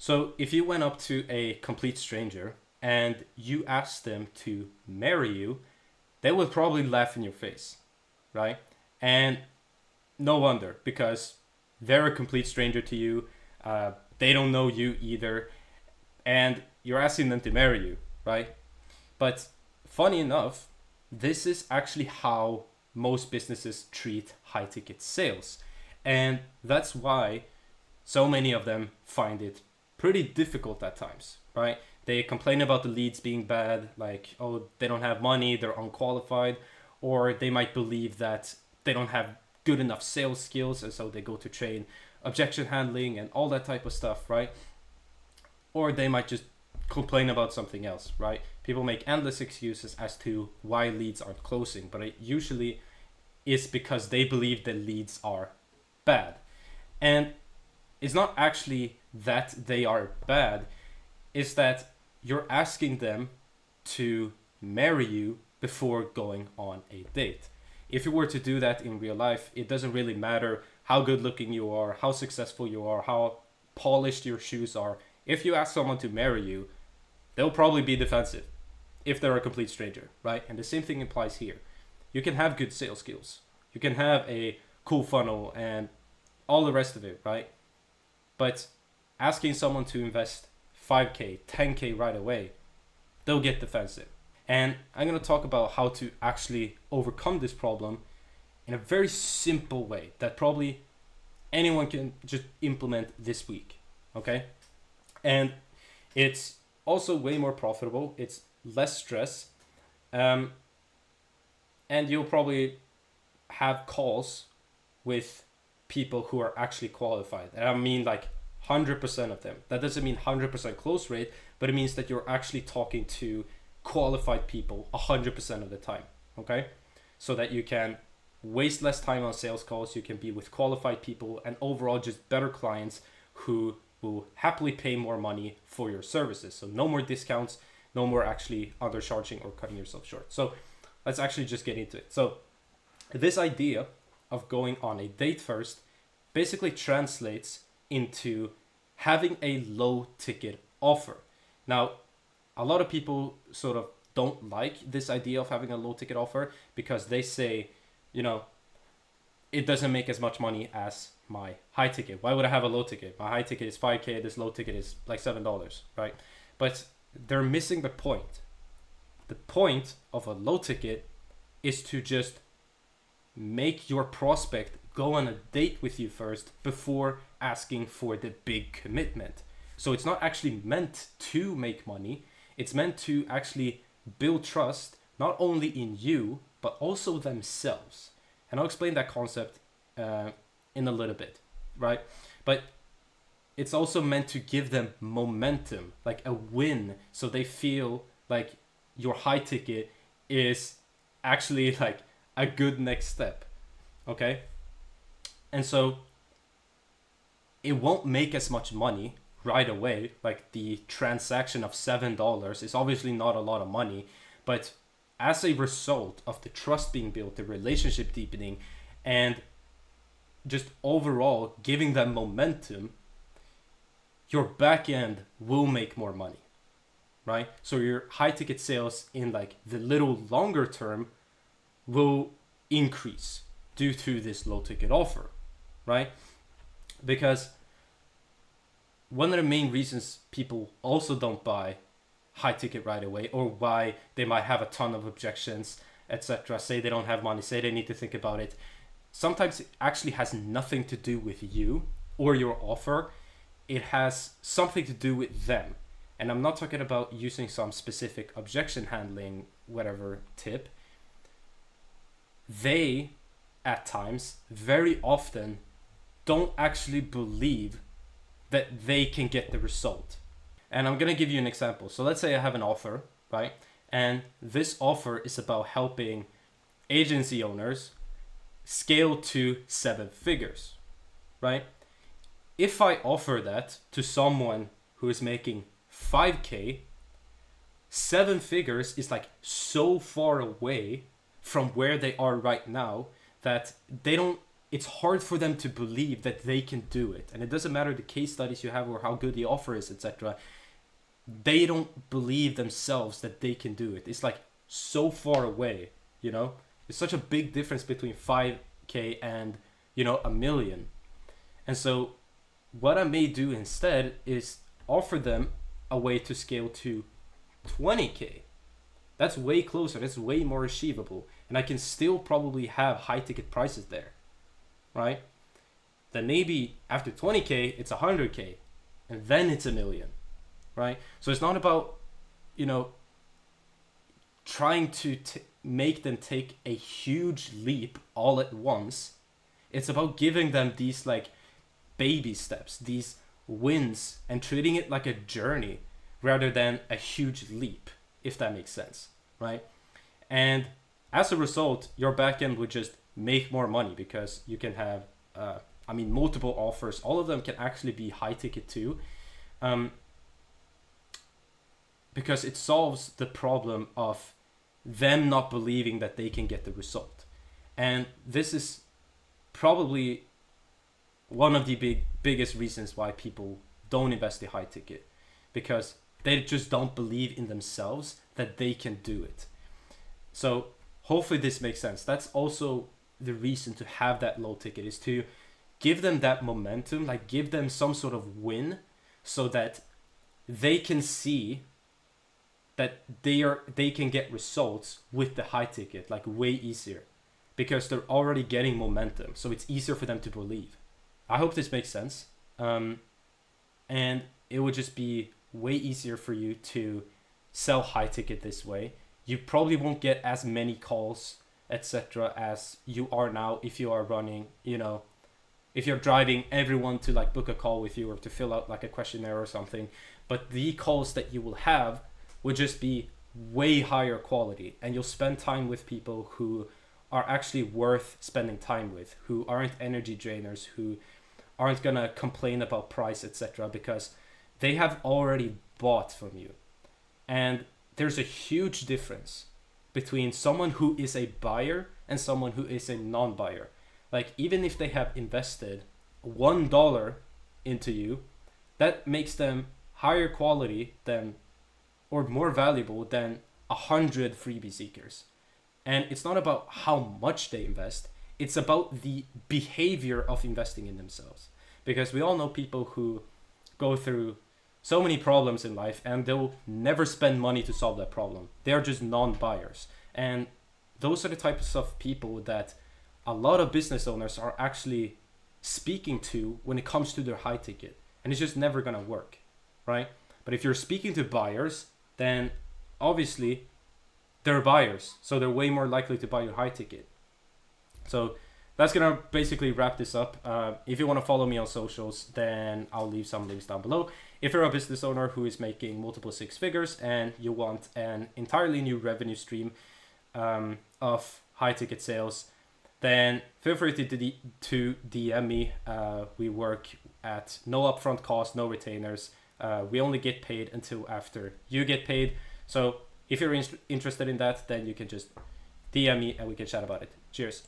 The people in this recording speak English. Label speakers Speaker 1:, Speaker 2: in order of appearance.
Speaker 1: So if you went up to a complete stranger and you asked them to marry you, they would probably laugh in your face, right? And no wonder, because they're a complete stranger to you. They don't know you either, and you're asking them to marry you, right? But funny enough, this is actually how most businesses treat high ticket sales. And that's why so many of them find it pretty difficult at times, right? They complain about the leads being bad, like, oh, they don't have money, they're unqualified, or they might believe that they don't have good enough sales skills, and so they go to train objection handling and all that type of stuff, right? Or they might just complain about something else, right? People make endless excuses as to why leads aren't closing, but it usually is because they believe the leads are bad. And it's not actually that they are bad, it's that you're asking them to marry you before going on a date. If you were to do that in real life, it doesn't really matter how good looking you are, how successful you are, how polished your shoes are. If you ask someone to marry you, they'll probably be defensive if they're a complete stranger, right? And the same thing applies here. You can have good sales skills, you can have a cool funnel and all the rest of it, right? But asking someone to invest 5K, 10K right away, they'll get defensive. And I'm going to talk about how to actually overcome this problem in a very simple way that probably anyone can just implement this week, okay? And it's also way more profitable, it's less stress, and you'll probably have calls with people who are actually qualified. And I mean like 100% of them. That doesn't mean 100% close rate, but it means that you're actually talking to qualified people 100% of the time, okay? So that you can waste less time on sales calls, you can be with qualified people, and overall just better clients who will happily pay more money for your services. So no more discounts, no more actually undercharging or cutting yourself short. So let's actually just get into it. So this idea of going on a date first basically translates into having a low ticket offer. Now, a lot of people sort of don't like this idea of having a low ticket offer because they say, you know, it doesn't make as much money as my high ticket. Why would I have a low ticket? My high ticket is 5K, this low ticket is like $7, right? But they're missing the point. The point of a low ticket is to just make your prospect go on a date with you first before asking for the big commitment. So it's not actually meant to make money. It's meant to actually build trust, not only in you, but also themselves. And I'll explain that concept in a little bit, right? But it's also meant to give them momentum, like a win, so they feel like your high ticket is actually like a good next step, okay? And so it won't make as much money right away. Like the transaction of $7 is obviously not a lot of money, but as a result of the trust being built, the relationship deepening, and just overall giving them momentum, your back end will make more money, right? So your high ticket sales in like the little longer term will increase due to this low ticket offer, right? Because one of the main reasons people also don't buy high ticket right away, or why they might have a ton of objections, etc., say they don't have money, say they need to think about it, sometimes it actually has nothing to do with you or your offer. It has something to do with them. And I'm not talking about using some specific objection handling whatever tip. They at times very often don't actually believe that they can get the result. And I'm going to give you an example. So let's say I have an offer, right? And this offer is about helping agency owners scale to 7 figures, right? If I offer that to someone who is making 5K, 7 figures is like so far away from where they are right now that they don't it's hard for them to believe that they can do it. And it doesn't matter the case studies you have or how good the offer is, etc. They don't believe themselves that they can do it. It's like so far away, you know? It's such a big difference between 5K and, you know, a million. And so what I may do instead is offer them a way to scale to 20K. That's way closer. That's way more achievable. And I can still probably have high ticket prices there, right? Then maybe after 20K, it's 100K. And then it's a million, right? So it's not about, you know, trying to make them take a huge leap all at once. It's about giving them these like baby steps, these wins, and treating it like a journey rather than a huge leap, if that makes sense, right? And as a result, your backend would just make more money because you can have, multiple offers. All of them can actually be high ticket too, because it solves the problem of them not believing that they can get the result. And this is probably one of the biggest reasons why people don't invest in high ticket, because they just don't believe in themselves that they can do it. So hopefully this makes sense. That's also the reason to have that low ticket, is to give them that momentum, like give them some sort of win so that they can see that they can get results with the high ticket, like way easier, because they're already getting momentum. So it's easier for them to believe. I hope this makes sense. And it would just be way easier for you to sell high ticket this way. You probably won't get as many calls, etc., as you are now if you are running, you know, if you're driving everyone to like book a call with you or to fill out like a questionnaire or something. But the calls that you will have would just be way higher quality, and you'll spend time with people who are actually worth spending time with, who aren't energy drainers, who aren't gonna complain about price, etc., because they have already bought from you. And there's a huge difference between someone who is a buyer and someone who is a non-buyer. Like, even if they have invested $1 into you, that makes them higher quality than, or more valuable than 100 freebie seekers. And it's not about how much they invest, it's about the behavior of investing in themselves. Because we all know people who go through so many problems in life and they'll never spend money to solve that problem. They're just non-buyers. And those are the types of people that a lot of business owners are actually speaking to when it comes to their high ticket. And it's just never gonna work, right? But if you're speaking to buyers, then obviously they're buyers. So they're way more likely to buy your high ticket. So that's gonna basically wrap this up. If you wanna follow me on socials, then I'll leave some links down below. If you're a business owner who is making multiple six figures and you want an entirely new revenue stream of high ticket sales, then feel free to DM me. We work at no upfront cost, no retainers. We only get paid until after you get paid. So if you're interested in that, then you can just DM me and we can chat about it. Cheers.